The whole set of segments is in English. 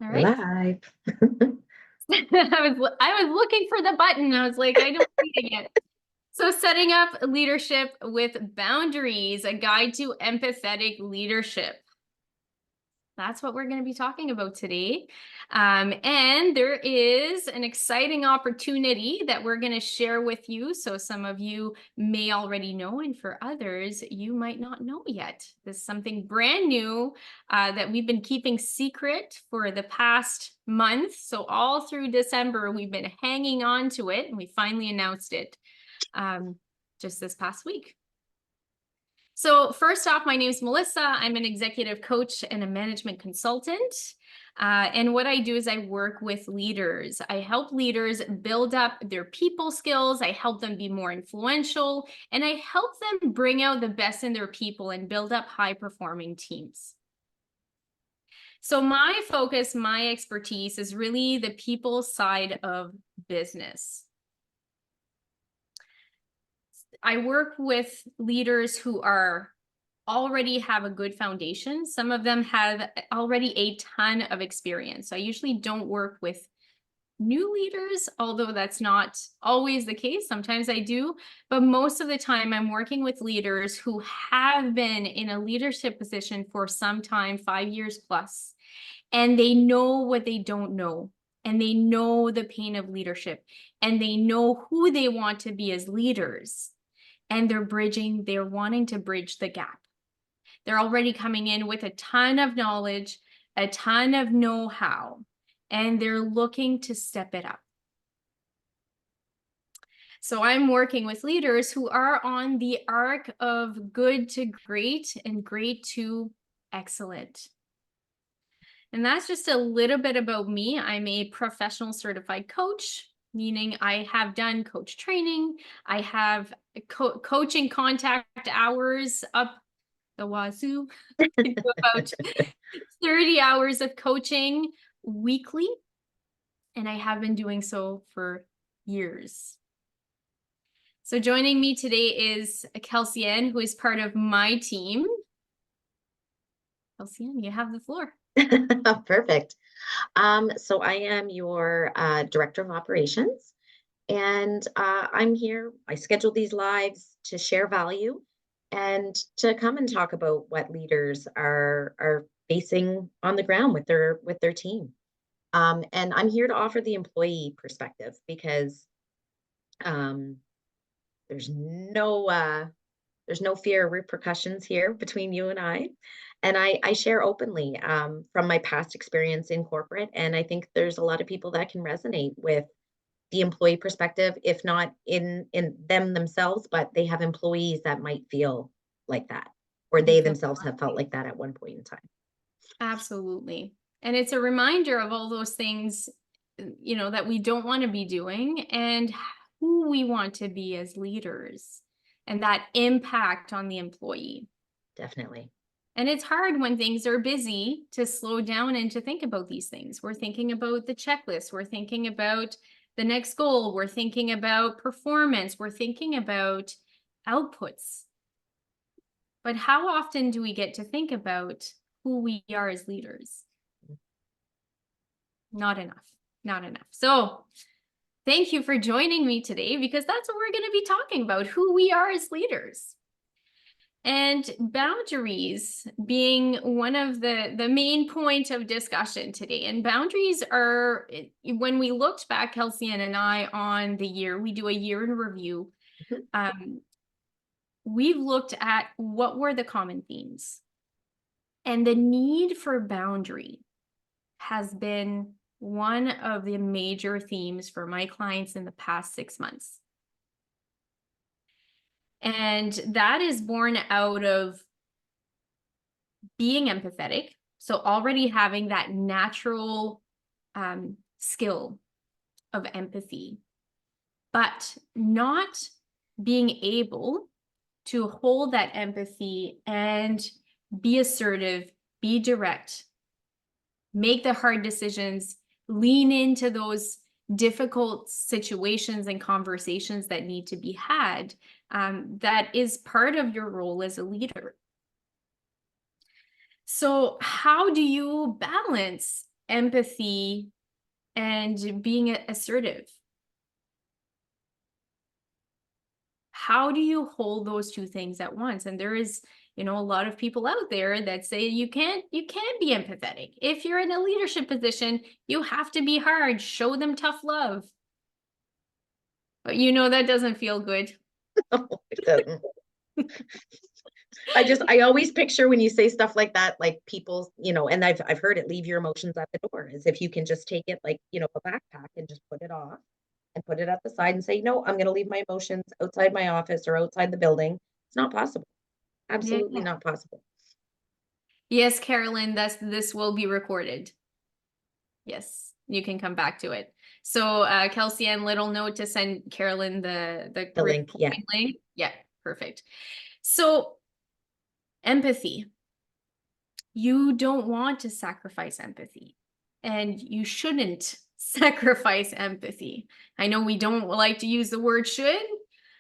All We're right. live. I was looking for the button. I was like, I don't see it yet. So setting up leadership with boundaries, a guide to empathetic leadership. That's what we're going to be talking about today. And there is an exciting opportunity that we're going to share with you. So some of you may already know, and for others, you might not know yet. This is something brand new that we've been keeping secret for the past month. So all through December, we've been hanging on to it, and we finally announced it just this past week. So first off, my name is Melissa. I'm an executive coach and a management consultant. And what I do is I work with leaders. I help leaders build up their people skills. I help them be more influential, and I help them bring out the best in their people and build up high-performing teams. So my focus, my expertise is really the people side of business. I work with leaders who already have a good foundation. Some of them have already a ton of experience. So I usually don't work with new leaders, although that's not always the case. Sometimes I do, but most of the time I'm working with leaders who have been in a leadership position for some time, 5 years plus, and they know what they don't know. And they know the pain of leadership, and they know who they want to be as leaders. And they're wanting to bridge the gap. They're already coming in with a ton of knowledge, a ton of know-how, and they're looking to step it up. So I'm working with leaders who are on the arc of good to great and great to excellent. And that's just a little bit about me. I'm a professional certified coach, meaning I have done coach training. I have coaching contact hours up the wazoo. I do about 30 hours of coaching weekly, and I have been doing so for years. So joining me today is Kelsey Ann, who is part of my team. Kelsey Ann, you have the floor. Perfect. So I am your director of operations, and I'm here. I scheduled these lives to share value and to come and talk about what leaders are facing on the ground with their team. And I'm here to offer the employee perspective because um, there's no fear of repercussions here between you and I. And I share openly from my past experience in corporate. And I think there's a lot of people that can resonate with the employee perspective, if not in them themselves, but they have employees that might feel like that, or You they feel themselves have felt like that at one point in time. absolutely. And it's a reminder of all those things, that we don't want to be doing and who we want to be as leaders and that impact on the employee. Definitely. And it's hard when things are busy to slow down and to think about these things. We're thinking about the checklist. We're thinking about the next goal. We're thinking about performance. We're thinking about outputs. But how often do we get to think about who we are as leaders? Not enough, not enough. So thank you for joining me today, because that's what we're going to be talking about, who we are as leaders. And boundaries being one of the main point of discussion today. And boundaries are, when we looked back, Kelsey and I, on the year, we do a year in review. We've looked at what were the common themes. And the need for boundary has been one of the major themes for my clients in the past 6 months. And that is born out of being empathetic. So already having that natural skill of empathy, but not being able to hold that empathy and be assertive, be direct, make the hard decisions, lean into those difficult situations and conversations that need to be had. That is part of your role as a leader. So how do you balance empathy and being assertive? How do you hold those two things at once? And there is, a lot of people out there that say you can't be empathetic. If you're in a leadership position, you have to be hard, show them tough love. But that doesn't feel good. No, it doesn't. I always picture when you say stuff like that, like people, and I've heard it, leave your emotions at the door, as if you can just take it like, a backpack and just put it off and put it at the side and say, no, I'm going to leave my emotions outside my office or outside the building. It's not possible. Absolutely Yeah. not possible. Yes, Carolyn, this will be recorded. Yes, you can come back to it. So Kelsey Ann, little note to send Carolyn the The link, yeah. link. Yeah, perfect. So empathy. You don't want to sacrifice empathy, and you shouldn't sacrifice empathy. I know we don't like to use the word should.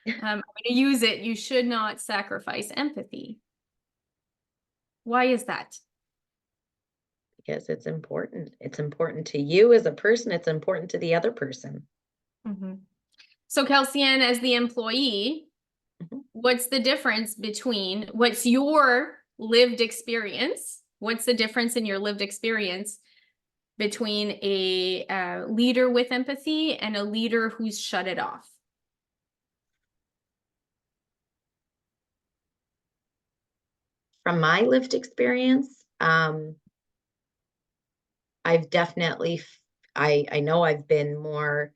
I'm going to use it. You should not sacrifice empathy. Why is that? Because it's important. It's important to you as a person. It's important to the other person. Mm-hmm. So Kelsey Ann, as the employee, what's the difference between what's your lived experience? What's the difference in your lived experience between a leader with empathy and a leader who's shut it off? From my lived experience, I've definitely, I know I've been more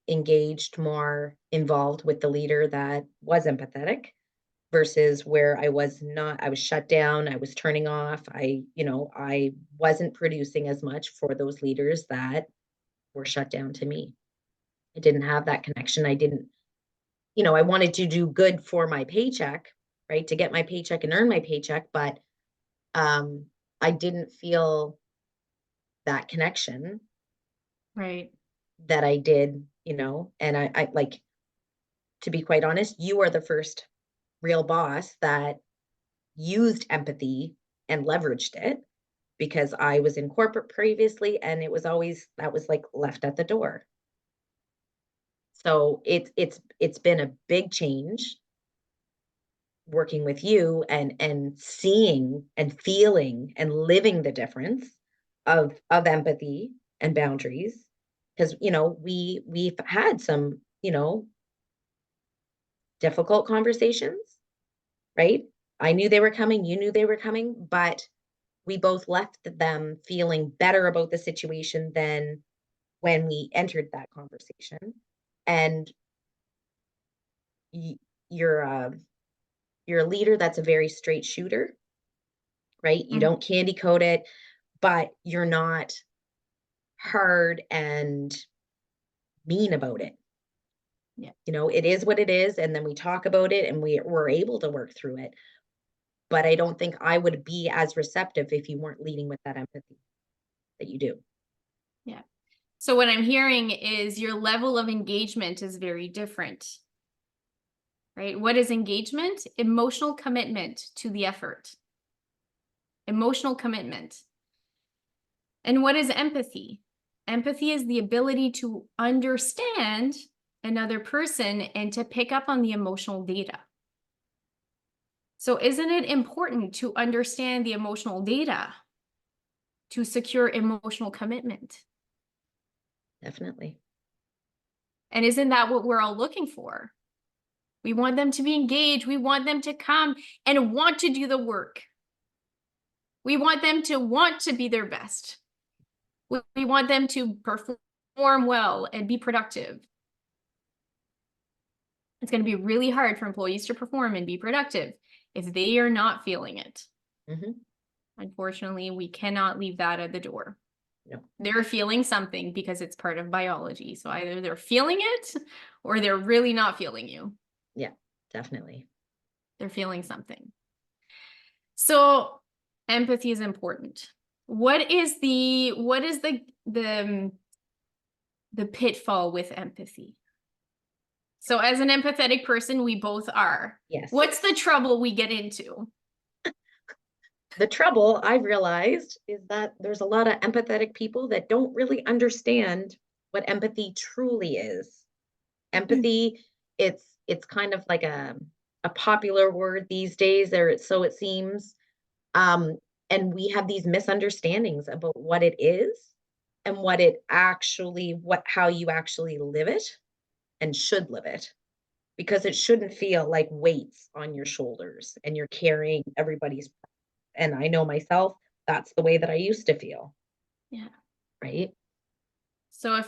engaged, more involved with the leader that was empathetic versus where I was not. I was shut down. I was turning off. I wasn't producing as much for those leaders that were shut down to me. I didn't have that connection. I didn't, I wanted to do good for my paycheck, right? To get my paycheck and earn my paycheck, but um, I didn't feel that connection Right. that I did, and I like, to be quite honest, you are the first real boss that used empathy and leveraged it, because I was in corporate previously and it was always, that was like left at the door. So it's been a big change working with you and seeing and feeling and living the difference of empathy and boundaries, because we've had some difficult conversations, right? I knew they were coming, you knew they were coming, but we both left them feeling better about the situation than when we entered that conversation. And you're you're a leader that's a very straight shooter, right? You don't candy coat it, but you're not hard and mean about it. Yeah. It is what it is, and then we talk about it and we're able to work through it. But I don't think I would be as receptive if you weren't leading with that empathy that you do. Yeah. So what I'm hearing is your level of engagement is very different, right? What is engagement? Emotional commitment to the effort. Emotional commitment. And what is empathy? Empathy is the ability to understand another person and to pick up on the emotional data. So isn't it important to understand the emotional data to secure emotional commitment? Definitely. And isn't that what we're all looking for? We want them to be engaged. We want them to come and want to do the work. We want them to want to be their best. We want them to perform well and be productive. It's going to be really hard for employees to perform and be productive if they are not feeling it. Mm-hmm. Unfortunately, we cannot leave that at the door. No. They're feeling something because it's part of biology. So either they're feeling it or they're really not feeling you. Yeah, definitely. They're feeling something. So empathy is important. What is the pitfall with empathy? So as an empathetic person, we both are. Yes. What's the trouble we get into? The trouble I've realized is that there's a lot of empathetic people that don't really understand what empathy truly is. Empathy, it's kind of like a popular word these days, or so it seems. Um, and we have these misunderstandings about what it is and what it actually, what how you actually live it and should live it. Because it shouldn't feel like weights on your shoulders and you're carrying everybody's, and I know myself, that's the way that I used to feel, Yeah. right? So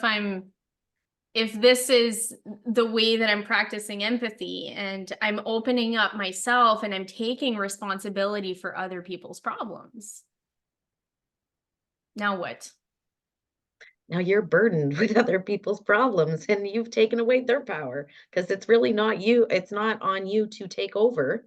if this is the way that I'm practicing empathy and I'm opening up myself and I'm taking responsibility for other people's problems, now what? Now you're burdened with other people's problems and you've taken away their power because it's really not you. It's not on you to take over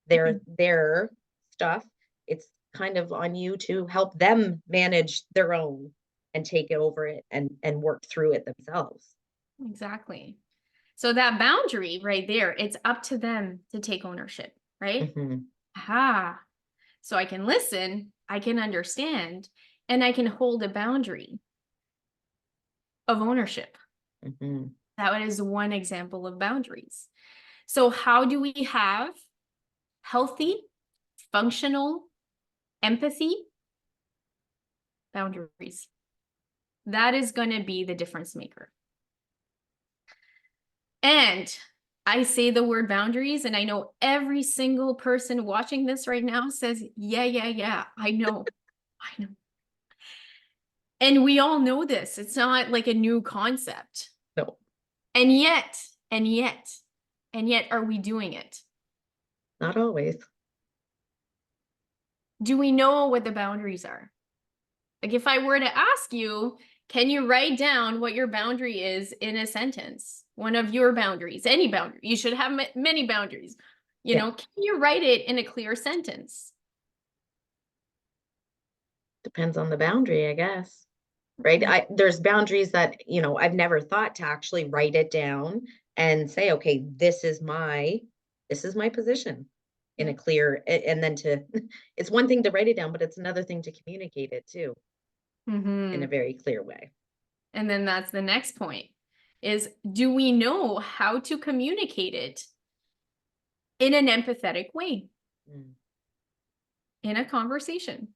their stuff. It's kind of on you to help them manage their own and take it over it and work through it themselves. Exactly. So that boundary right there, it's up to them to take ownership, right? Mhm, Ah, so I can listen, I can understand, and I can hold a boundary of ownership. mhm. That is one example of boundaries. So how do we have healthy, functional empathy? Boundaries. That is going to be the difference maker. And I say the word boundaries, and I know every single person watching this right now says, yeah, yeah, yeah, I know. I know. And we all know this. It's not like a new concept. No, And yet, and yet, and yet, are we doing it? not always. Do we know what the boundaries are? Like if I were to ask you, can you write down what your boundary is in a sentence? One of your boundaries, any boundary. You should have many boundaries. You Yeah, know, can you write it in a clear sentence? depends on the boundary, I guess. Right? There's boundaries that, I've never thought to actually write it down and say, okay, this is my position in Yeah. a clear and then to it's one thing to write it down, but it's another thing to communicate it too in a Mm-hmm. very clear way. And then that's the next point is, do we know how to communicate it in an empathetic way Mm. in a conversation?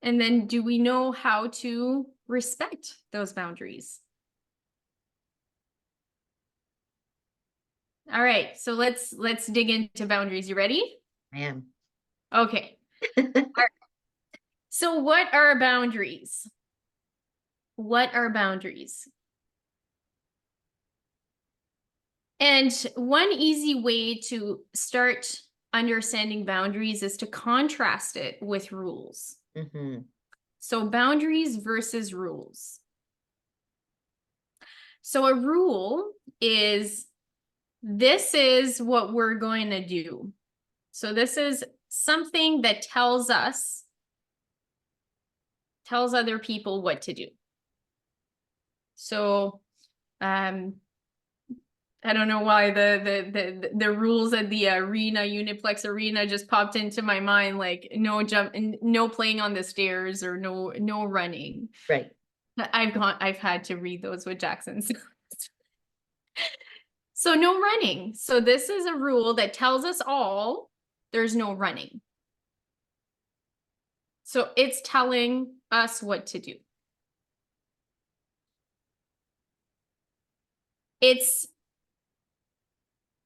And then do we know how to respect those boundaries? All right, so let's dig into boundaries. You ready? I am. Okay. All right. So what are boundaries? What are boundaries? And one easy way to start understanding boundaries is to contrast it with rules. Hmm. So boundaries versus rules. So a rule is, this is what we're going to do. So this is something that tells other people what to do. So I don't know why the rules at the arena, Uniplex Arena, just popped into my mind, like no jump, no playing on the stairs, or no running. Right. I've had to read those with Jackson. So no running. So this is a rule that tells us all there's no running. So it's telling us what to do. It's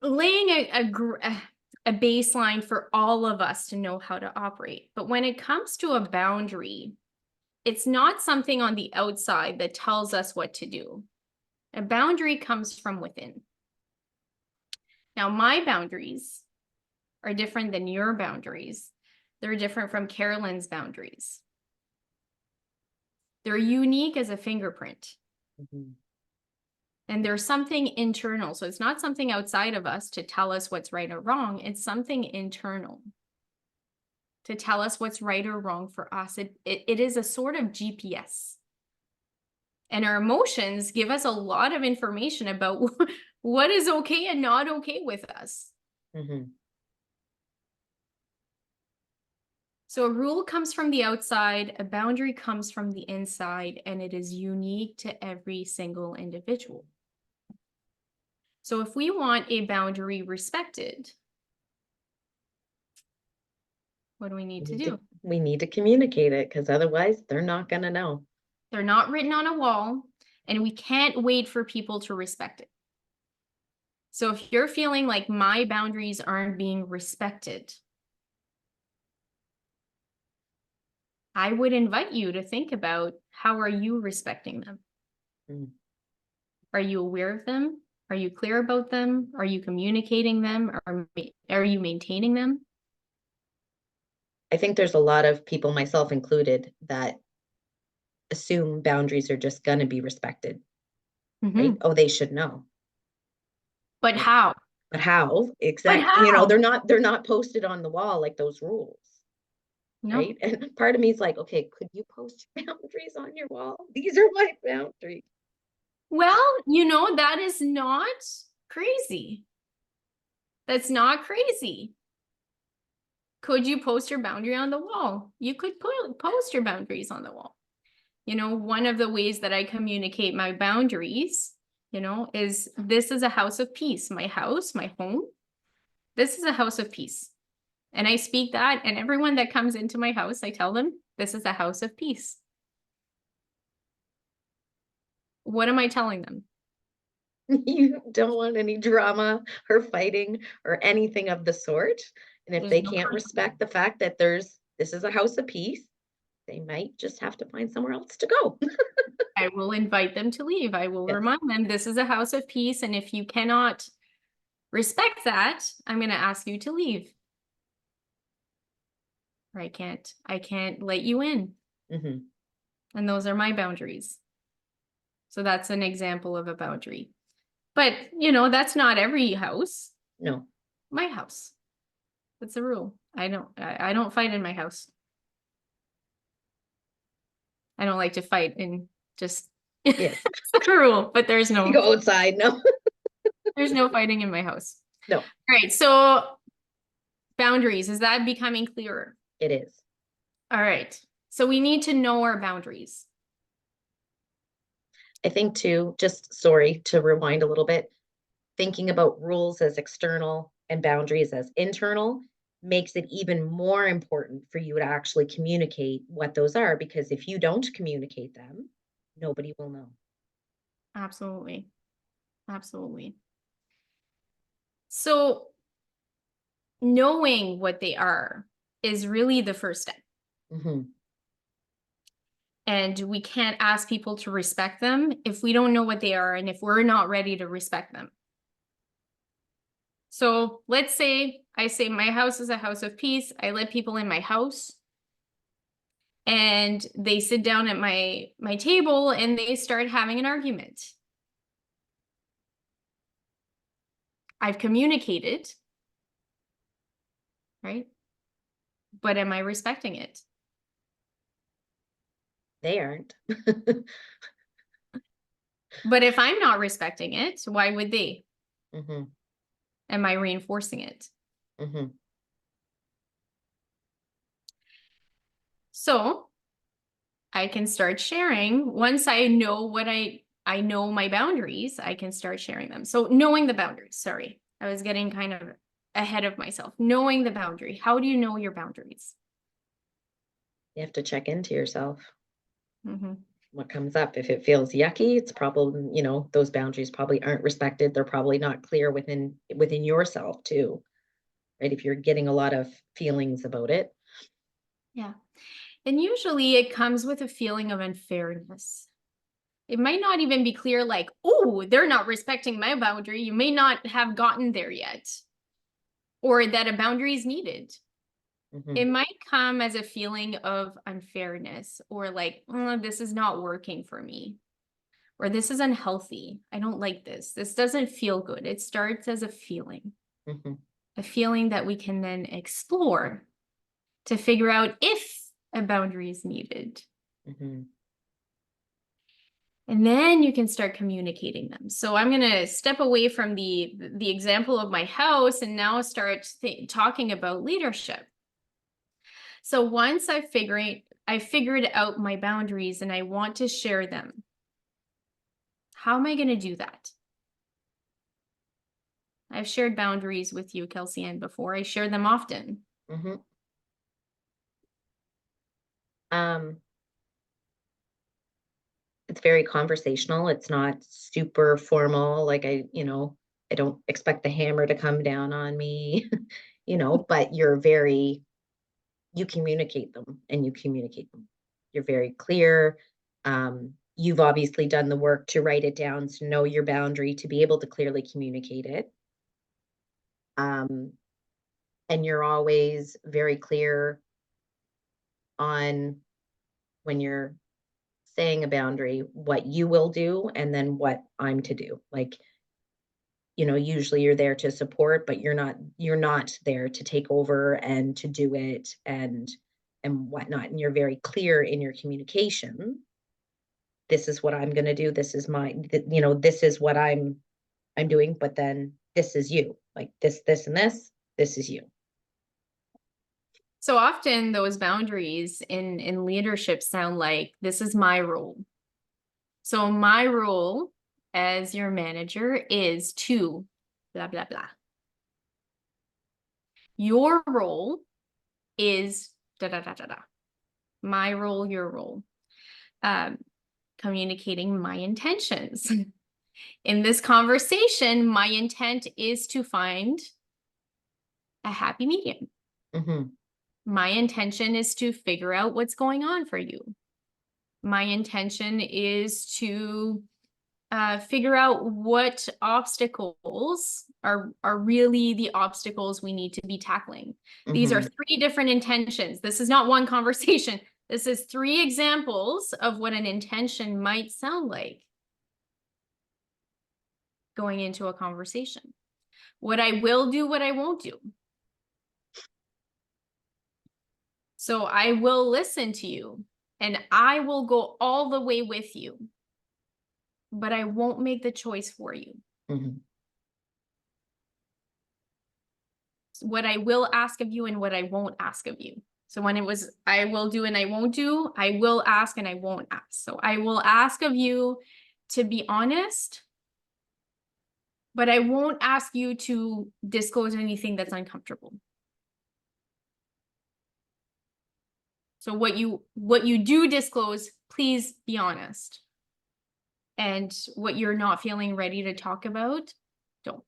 laying a baseline for all of us to know how to operate. But when it comes to a boundary, it's not something on the outside that tells us what to do. A boundary comes from within. Now, my boundaries are different than your boundaries. They're different from Carolyn's boundaries. They're unique as a fingerprint. Hmm. And there's something internal. So it's not something outside of us to tell us what's right or wrong. It's something internal to tell us what's right or wrong for us. It is a sort of GPS. And our emotions give us a lot of information about what is okay and not okay with us. Hmm. So a rule comes from the outside, a boundary comes from the inside, and it is unique to every single individual. So if we want a boundary respected, what do we need to do? We need to communicate it, because otherwise they're not going to know. They're not written on a wall, and we can't wait for people to respect it. So if you're feeling like my boundaries aren't being respected, I would invite you to think about, how are you respecting them? Mm. Are you aware of them? Are you clear about them? Are you communicating them? Are you maintaining them? I think there's a lot of people, myself included, that assume boundaries are just going to be respected, right? Oh, they should know. But how? But how? But Exactly. how? They're not posted on the wall like those rules. No. Right. And part of me is like, okay, could you post your boundaries on your wall? These are my boundaries. Well, that is not crazy. That's not crazy. Could you post your boundary on the wall? You could post your boundaries on the wall. One of the ways that I communicate my boundaries, is this is a house of peace. My house, my home, this is a house of peace. And I speak that, and everyone that comes into my house, I tell them, this is a house of peace. What am I telling them? You don't want any drama or fighting or anything of the sort. And if There's they no can't respect the fact that this is a house of peace, they might just have to find somewhere else to go. I will invite them to leave. I will Yes. remind them this is a house of peace. And if you cannot respect that, I'm going to ask you to leave. Or I can't let you in. Mm-hmm. And those are my boundaries. So that's an example of a boundary. But, that's not every house. No. My house. That's a rule. I don't fight in my house. I don't like to fight in just Yes. it's a rule, but there's You no go outside. No. there's no fighting in my house. No. All right. So boundaries, is that becoming clearer? It is. All right. So we need to know our boundaries. I think too, just sorry to rewind a little bit, thinking about rules as external and boundaries as internal makes it even more important for you to actually communicate what those are, because if you don't communicate them, nobody will know. Absolutely. Absolutely. So knowing what they are is really the first step. Mm-hmm. And we can't ask people to respect them if we don't know what they are and if we're not ready to respect them. So let's say I say my house is a house of peace. I let people in my house and they sit down at my table and they start having an argument. I've communicated, right? But am I respecting it? They aren't. But if I'm not respecting it, why would they? Mm-hmm. Am I reinforcing it? Mm-hmm. So I can start sharing. Once I know what I know my boundaries, I can start sharing them. So knowing the boundaries, sorry, I was getting kind of ahead of myself. Knowing the boundary. How do you know your boundaries? You have to check into yourself. Mm-hmm. What comes up? If it feels yucky, it's probably, those boundaries probably aren't respected. They're probably not clear within yourself too, right? If you're getting a lot of feelings about it. Yeah. And usually it comes with a feeling of unfairness. It might not even be clear, like, oh, they're not respecting my boundary. You may not have gotten there yet, or that a boundary is needed. Mm-hmm. It might come as a feeling of unfairness, or like, oh, this is not working for me, or this is unhealthy. I don't like this. This doesn't feel good. It starts as Mm-hmm. a feeling that we can then explore to figure out if a boundary is needed. Mm-hmm. And then you can start communicating them. So I'm going to step away from the example of my house and now start talking about leadership. So once I figured out my boundaries and I want to share them, how am I going to do that? I've shared boundaries with you, Kelsey Ann, before. I share them often. Hmm. Um, it's very conversational. It's not super formal. Like I don't expect the hammer to come down on me, but you communicate them and you communicate them. You're very clear. You've obviously done the work to write it down, to know your boundary, to be able to clearly communicate it. Um, and you're always very clear on when you're saying a boundary, what you will do and then what I'm to do. Like, usually you're there to support, but you're not there to take over and to do it and whatnot. And you're very clear in your communication. This is what I'm going to do. This is this is what I'm doing, but then this is you. Like this, and this is you. So often those boundaries in leadership sound like, this is my role. So my role as your manager is to blah, blah, blah. Your role is da, da, da, da, da. My role, your role. Communicating my intentions. In this conversation, my intent is to find a happy medium. Hmm. My intention is to figure out what's going on for you. My intention is to figure out what obstacles are really the obstacles we need to be tackling. These are Hmm. 3 different intentions. This is not one conversation. This is 3 examples of what an intention might sound like going into a conversation. What I will do, what I won't do. So I will listen to you and I will go all the way with you, but I won't make the choice for you. Hmm. What I will ask of you and what I won't ask of you. So when it was I will do and I won't do, I will ask and I won't ask. So I will ask of you to be honest, but I won't ask you to disclose anything that's uncomfortable. So what you do disclose, please be honest. And what you're not feeling ready to talk about, don't.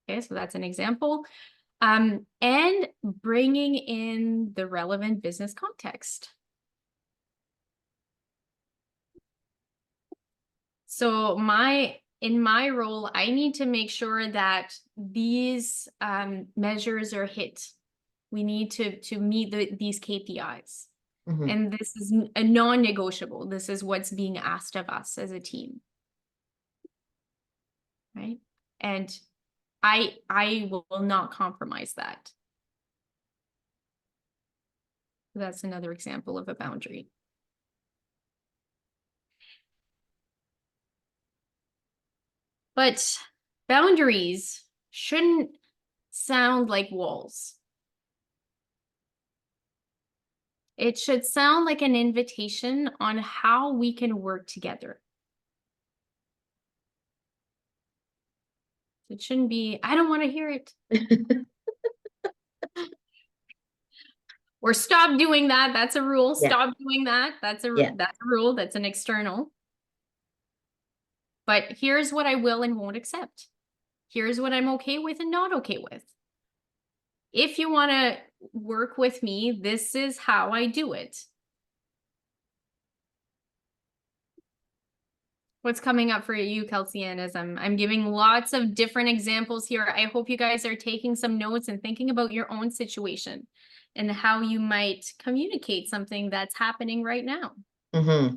Okay, so that's an example. And bringing in the relevant business context. So in my role, I need to make sure that these measures are hit. We need to meet these KPIs. Hmm. And this is a non-negotiable. This is what's being asked of us as a team. Right? And I will not compromise that. That's another example of a boundary. But boundaries shouldn't sound like walls. It should sound like an invitation on how we can work together. It shouldn't be, I don't want to hear it. Or stop doing that. That's a rule. Yeah. Stop doing that. That's a rule. That's an external. But here's what I will and won't accept. Here's what I'm okay with and not okay with. If you want to work with me, this is how I do it. What's coming up for you, Kelsey Ann, as I'm giving lots of different examples here. I hope you guys are taking some notes and thinking about your own situation and how you might communicate something that's happening right now. Hmm.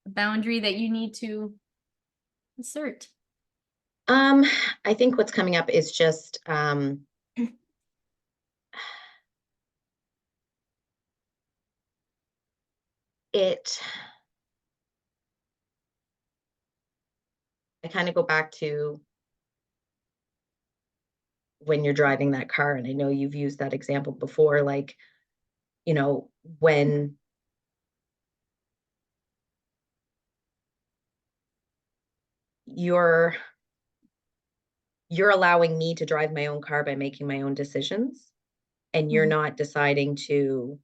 A boundary that you need to assert. I think what's coming up is just it I kind of go back to when you're driving that car, and I know you've used that example before, like you know, when you're allowing me to drive my own car by making my own decisions, and you're Mhm. not deciding to,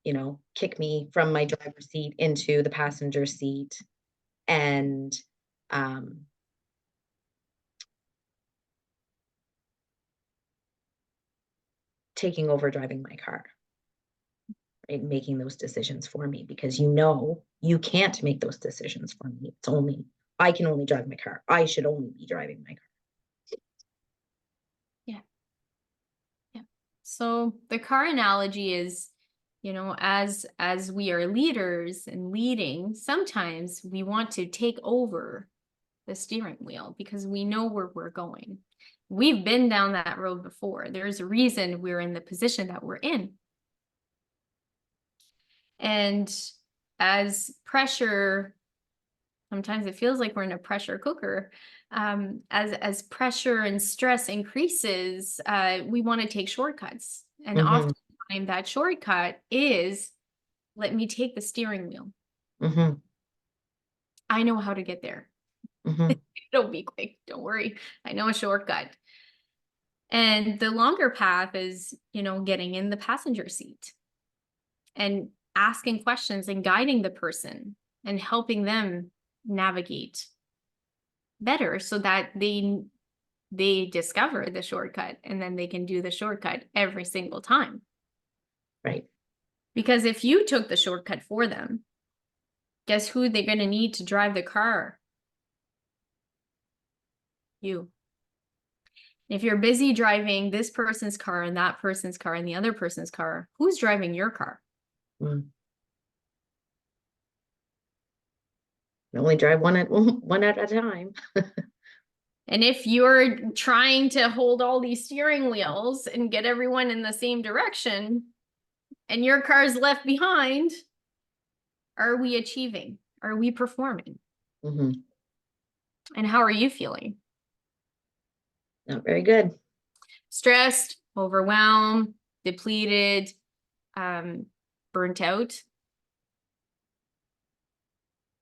you know, kick me from my driver's seat into the passenger seat and um, taking over driving my car, right? Making those decisions for me, because you know you can't make those decisions for me. It's only I can only drive my car. I should only be driving my car. Yeah. Yeah. So the car analogy is, as we are leaders and leading, sometimes we want to take over the steering wheel because we know where we're going. We've been down that road before. There's a reason we're in the position that we're in. And as pressure, sometimes it feels like we're in a pressure cooker. As pressure and stress increases, we want to take shortcuts. And Mm-hmm, oftentimes that shortcut is, let me take the steering wheel. mm-hmm, I know how to get there. mm-hmm, It'll be quick. Don't worry. I know a shortcut. And the longer path is, getting in the passenger seat and asking questions and guiding the person and helping them navigate better so that they discover the shortcut and then they can do the shortcut every single time. right. Because if you took the shortcut for them, guess who they're going to need to drive the car? You. If you're busy driving this person's car and that person's car and the other person's car, who's driving your car? Mm. You only drive one at a time. And if you're trying to hold all these steering wheels and get everyone in the same direction and your car's left behind, are we achieving? Are we performing? Mm-hmm. And how are you feeling? Not very good. Stressed, overwhelmed, depleted, burnt out?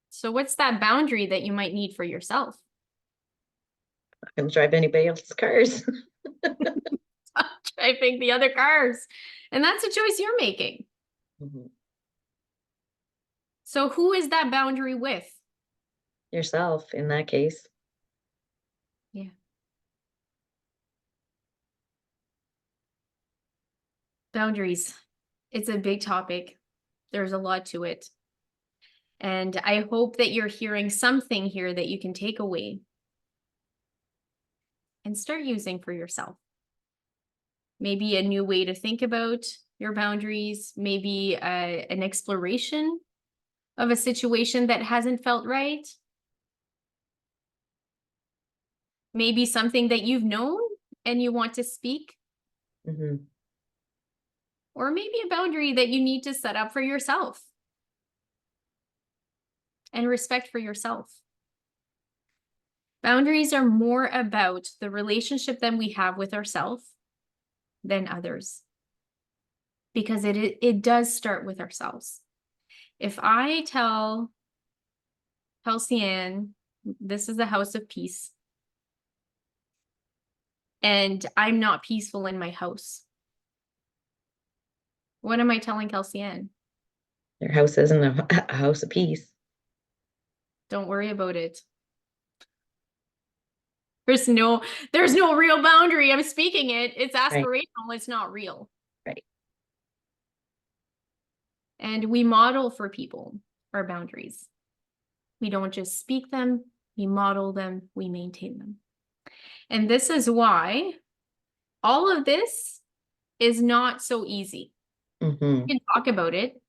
So what's that boundary that you might need for yourself? I can drive anybody else's cars. Driving the other cars. And that's a choice you're making. Mm-hmm. So who is that boundary with? Yourself in that case. Yeah. Boundaries. It's a big topic. There's a lot to it. And I hope that you're hearing something here that you can take away and start using for yourself. Maybe a new way to think about your boundaries, maybe an exploration of a situation that hasn't felt right. Maybe something that you've known and you want to speak, Mm-hmm. or maybe a boundary that you need to set up for yourself and respect for yourself. Boundaries are more about the relationship that we have with ourselves than others, because it does start with ourselves. If I tell Kelsey Ann, this is a house of peace, and I'm not peaceful in my house, what am I telling Kelsey Ann? Your house isn't a house of peace. Don't worry about it. There's no real boundary. I'm speaking it. It's Right, aspirational. It's not real. right. And we model for people our boundaries. We don't just speak them, we model them, we maintain them. And this is why all of this is not so easy. Mm-hmm. We can talk about it.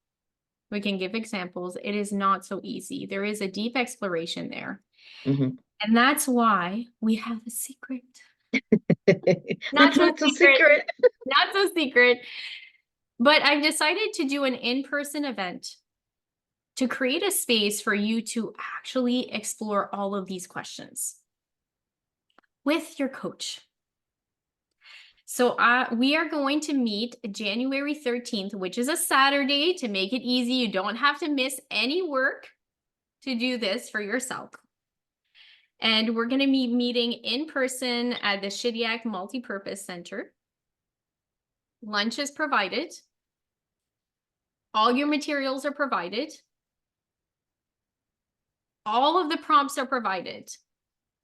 We can give examples. It is not so easy. There is a deep exploration there. Mm-hmm. And that's why we have a secret. Not It's so not so secret. secret. Not so secret. But I've decided to do an in-person event to create a space for you to actually explore all of these questions with your coach. So we are going to meet January 13th, which is a Saturday, to make it easy. You don't have to miss any work to do this for yourself. And we're going to be meeting in person at the Shediac Multipurpose Center. Lunch is provided. All your materials are provided. All of the prompts are provided.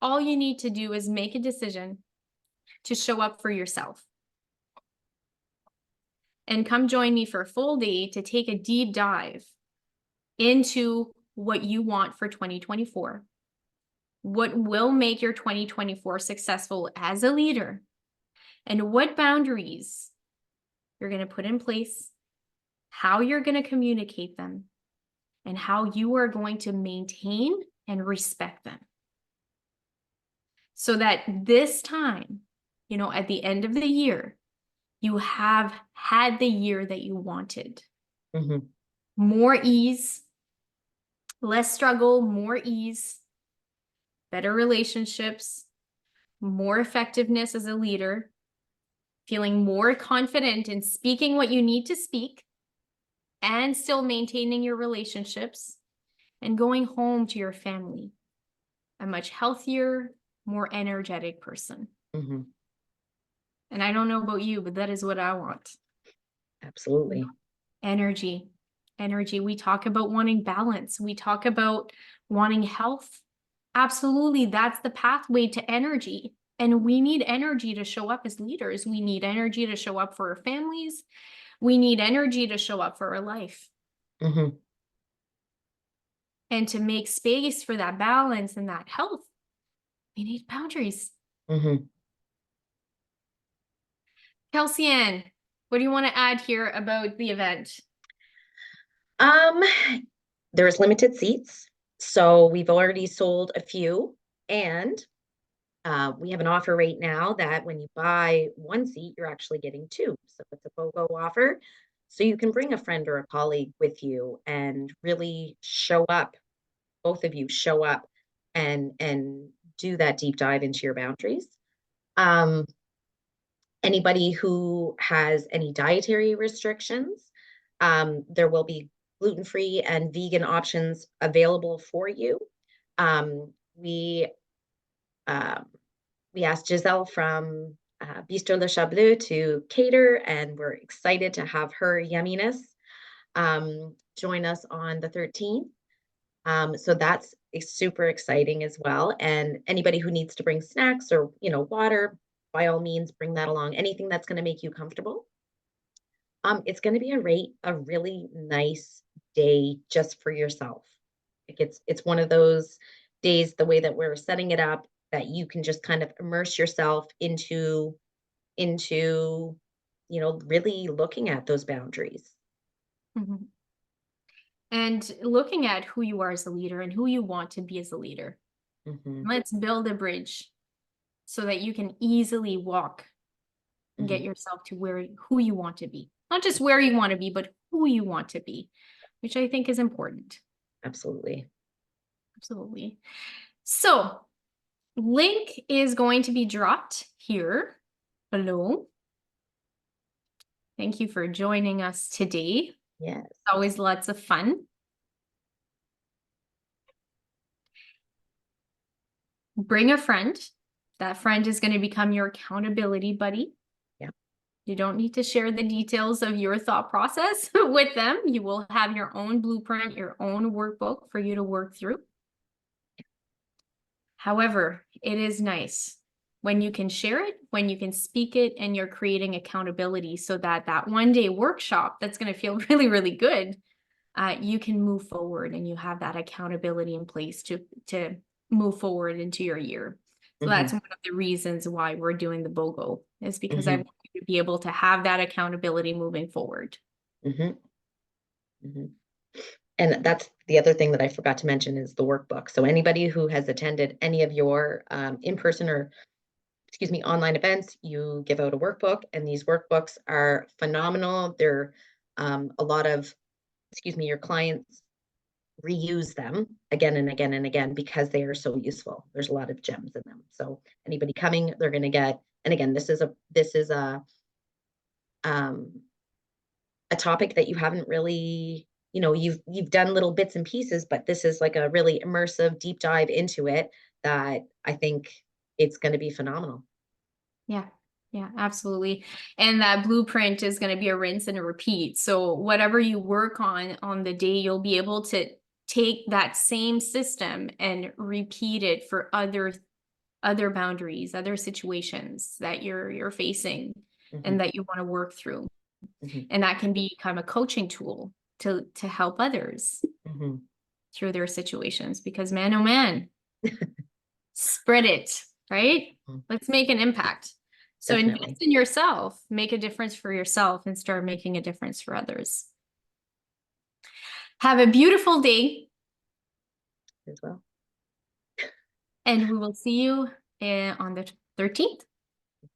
All you need to do is make a decision to show up for yourself. And come join me for a full day to take a deep dive into what you want for 2024. What will make your 2024 successful as a leader, and what boundaries you're going to put in place, how you're going to communicate them, and how you are going to maintain and respect them. So that this time, at the end of the year, you have had the year that you wanted. Mm-hmm. More ease, less struggle, more ease, better relationships, more effectiveness as a leader, feeling more confident in speaking what you need to speak and still maintaining your relationships, and going home to your family a much healthier, more energetic person. Mm-hmm. And I don't know about you, but that is what I want. Absolutely. Energy. We talk about wanting balance. We talk about wanting health. Absolutely. That's the pathway to energy. And we need energy to show up as leaders. We need energy to show up for our families. We need energy to show up for our life. Mm-hmm. And to make space for that balance and that health, we need boundaries. Mm-hmm. Kelsey Ann, what do you want to add here about the event? There's limited seats, so we've already sold a few, and we have an offer right now that when you buy one seat, you're actually getting two. So it's a BOGO offer. So you can bring a friend or a colleague with you and really show up, both of you show up and do that deep dive into your boundaries. Anybody who has any dietary restrictions, there will be gluten-free and vegan options available for you. We asked Giselle from Bistro Le Chat Bleu to cater, and we're excited to have her yumminess join us on the 13th. So that's super exciting as well. And anybody who needs to bring snacks or, water, by all means, bring that along. Anything that's going to make you comfortable. It's going to be a really nice day just for yourself. Like it's one of those days, the way that we're setting it up, that you can just kind of immerse yourself into, really looking at those boundaries. Mm-hmm. And looking at who you are as a leader and who you want to be as a leader. Mm-hmm. Let's build a bridge so that you can easily walk and get Mm-hmm. yourself to who you want to be. Not just where you want to be, but who you want to be, which I think is important. Absolutely. Absolutely. So, link is going to be dropped here below. Thank you for joining us today. Yes. It's always lots of fun. Bring a friend. That friend is going to become your accountability buddy. Yeah. You don't need to share the details of your thought process with them. You will have your own blueprint, your own workbook for you to work through. However, it is nice when you can share it, when you can speak it, and you're creating accountability so that that one-day workshop that's going to feel really, really good, you can move forward and you have that accountability in place to move forward into your year. So that's one of the reasons why we're doing the BOGO, is because I want you to be able to have that accountability moving forward. And that's the other thing that I forgot to mention is the workbook. So anybody who has attended any of your in-person or, online events, you give out a workbook, and these workbooks are phenomenal. They're a lot of, your clients reuse them again and again and again because they are so useful. There's a lot of gems in them. So anybody coming, they're going to get And again, um, a topic that you haven't really, you've done little bits and pieces, but this is like a really immersive deep dive into it that I think it's going to be phenomenal. Yeah. Yeah, absolutely. And that blueprint is going to be a rinse and a repeat. So whatever you work on the day, you'll be able to take that same system and repeat it for other boundaries, other situations that you're facing Hmm. and that you want to work through. Hmm. And that can become a coaching tool to help others Hmm. through their situations, because man, oh man, spread it, right? Let's make an impact. So invest Definitely. in yourself, make a difference for yourself, and start making a difference for others. Have a beautiful day, As well. and we will see you on the 13th. Yes.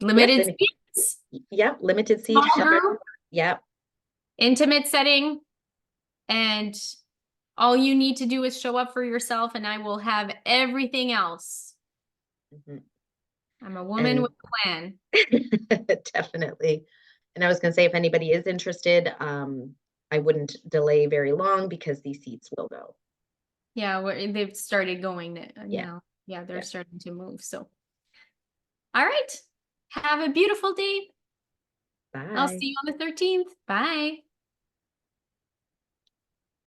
Limited And seats, yep. Limited seats. small group, Yep. intimate setting, and all you need to do is show up for yourself, and I will have everything else. Hmm. I'm a woman And with a plan. definitely. And I was going to say, if anybody is interested, I wouldn't delay very long because these seats will go. Yeah, they've started going Yeah. now. Yeah, they're Yeah. starting to move. So, all right. Have a beautiful day. I'll Bye. see you on the 13th. Bye.